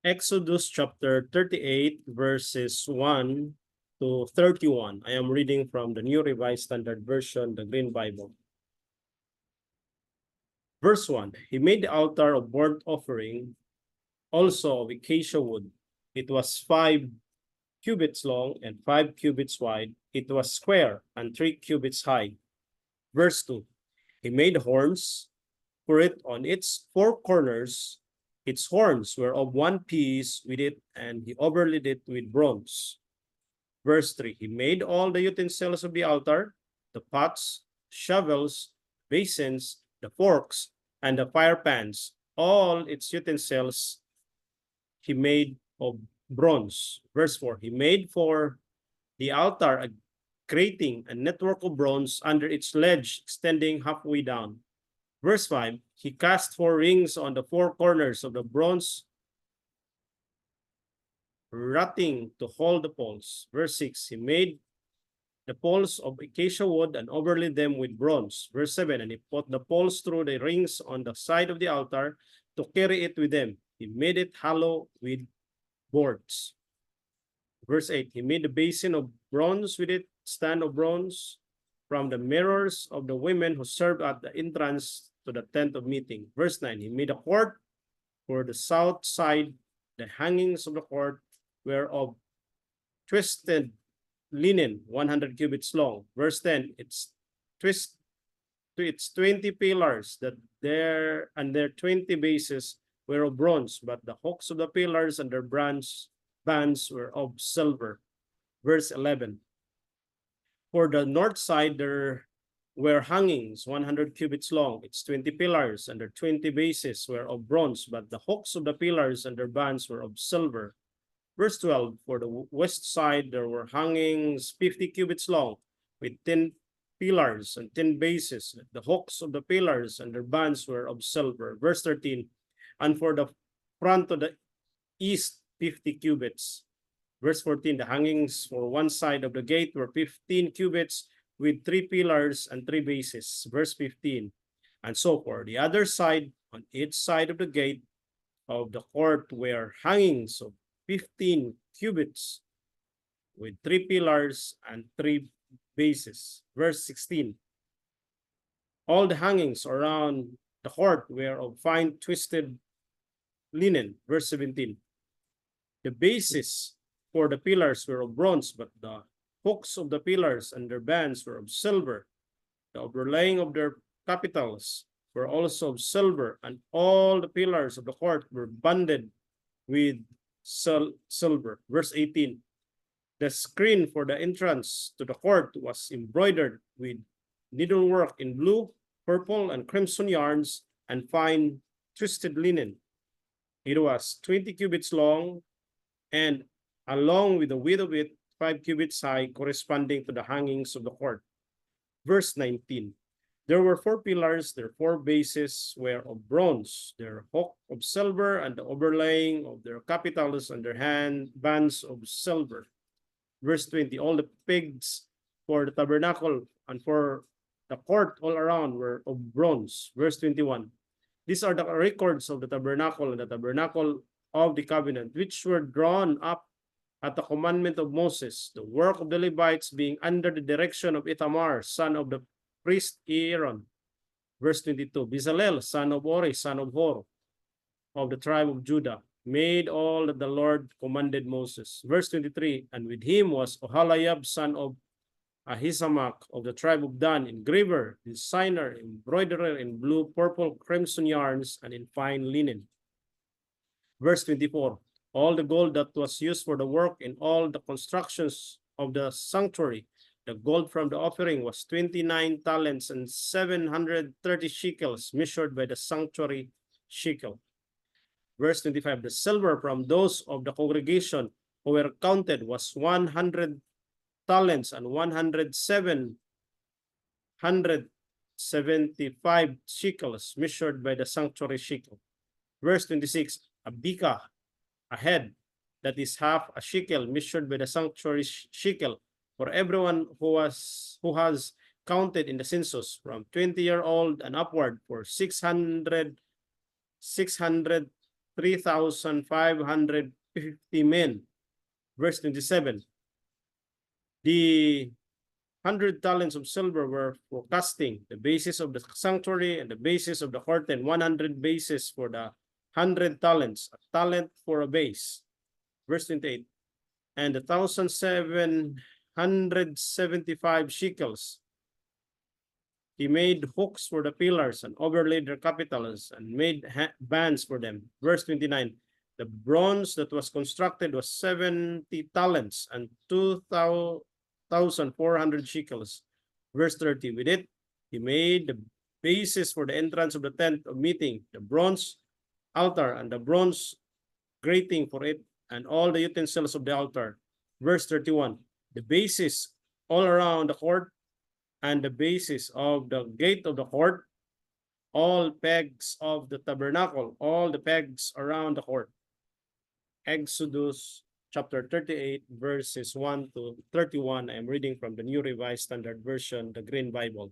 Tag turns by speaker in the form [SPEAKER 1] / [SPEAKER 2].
[SPEAKER 1] Exodus chapter 38, verses 1 to 31. I am reading from the New Revised Standard Version, the Green Bible. Verse 1, he made the altar of burnt offering, also of acacia wood. It was 5 cubits long and 5 cubits wide. It was square and 3 cubits high. Verse 2, he made horns for it on its 4 corners. Its horns were of one piece with it, and he overlaid it with bronze. Verse 3, he made all the utensils of the altar, the pots, shovels, basins, the forks, and the fire pans. All its utensils he made of bronze. Verse 4, he made for the altar a grating, a network of bronze under its ledge extending halfway down. Verse 5, he cast 4 rings on the 4 corners of the bronze rutting to hold the poles. Verse 6, he made the poles of acacia wood and overlaid them with bronze. Verse 7, and he put the poles through the rings on the side of the altar to carry it with them. He made it hollow with boards. Verse 8, he made the basin of bronze with its stand of bronze from the mirrors of the women who served at the entrance to the tent of meeting. Verse 9, he made a court for the south side. The hangings of the court were of twisted linen, 100 cubits long. Verse 10, its 20 pillars that their 20 bases were of bronze, but the hooks of the pillars and their bands were of silver. Verse 11, for the north side there were hangings 100 cubits long. Its 20 pillars and their 20 bases were of bronze, but the hooks of the pillars and their bands were of silver. Verse 12, for the west side there were hangings 50 cubits long, with 10 pillars and 10 bases. The hooks of the pillars and their bands were of silver. Verse 13, and for the front of the east 50 cubits. Verse 14, the hangings for one side of the gate were 15 cubits with 3 pillars and 3 bases. Verse 15, and so for the other side, on each side of the gate of the court were hangings of 15 cubits with 3 pillars and 3 bases. Verse 16, all the hangings around the court were of fine twisted linen. Verse 17, the bases for the pillars were of bronze, but the hooks of the pillars and their bands were of silver. The overlaying of their capitals were also of silver, and all the pillars of the court were banded with silver. Verse 18, the screen for the entrance to the court was embroidered with needlework in blue, purple, and crimson yarns and fine twisted linen. It was 20 cubits long, and along with the width of it, 5 cubits high, corresponding to the hangings of the court. Verse 19, there were 4 pillars, their 4 bases were of bronze, their hook of silver, and the overlaying of their capitals and their bands of silver. Verse 20, all the pegs for the tabernacle and for the court all around were of bronze. Verse 21, these are the records of the tabernacle and the tabernacle of the covenant, which were drawn up at the commandment of Moses, the work of the Levites being under the direction of Ithamar, son of the priest Aaron. Verse 22, Bezalel, son of Ori, son of Hor, of the tribe of Judah, made all that the Lord commanded Moses. Verse 23, and with him was Oholiab, son of Ahisamach, of the tribe of Dan, engraver, designer, embroiderer in blue, purple, crimson yarns, and in fine linen. Verse 24, all the gold that was used for the work in all the constructions of the sanctuary, the gold from the offering was 29 talents and 730 shekels, measured by the sanctuary shekel. Verse 25, the silver from those of the congregation who were counted was 100 talents and 175 shekels, measured by the sanctuary shekel. Verse 26, a bika, a head, that is half a shekel, measured by the sanctuary shekel, for everyone who has counted in the census from 20-year-old and upward, for 600 3,550 men. Verse 27. The 100 talents of silver were for casting, the basis of the sanctuary and the basis of the curtain, 100 bases for the 100 talents, a talent for a base. Verse 28. And 1,775 shekels. He made hooks for the pillars and overlaid their capitals and made bands for them. Verse 29. The bronze that was constructed was 70 talents and 2,400 shekels. Verse 30. With it, he made the basis for the entrance of the tent of meeting, the bronze altar and the bronze grating for it, and all the utensils of the altar. Verse 31. The basis all around the court and the basis of the gate of the court, all pegs of the tabernacle, all the pegs around the court. Exodus chapter 38, verses 1 to 31. I'm reading from the New Revised Standard Version, the Green Bible.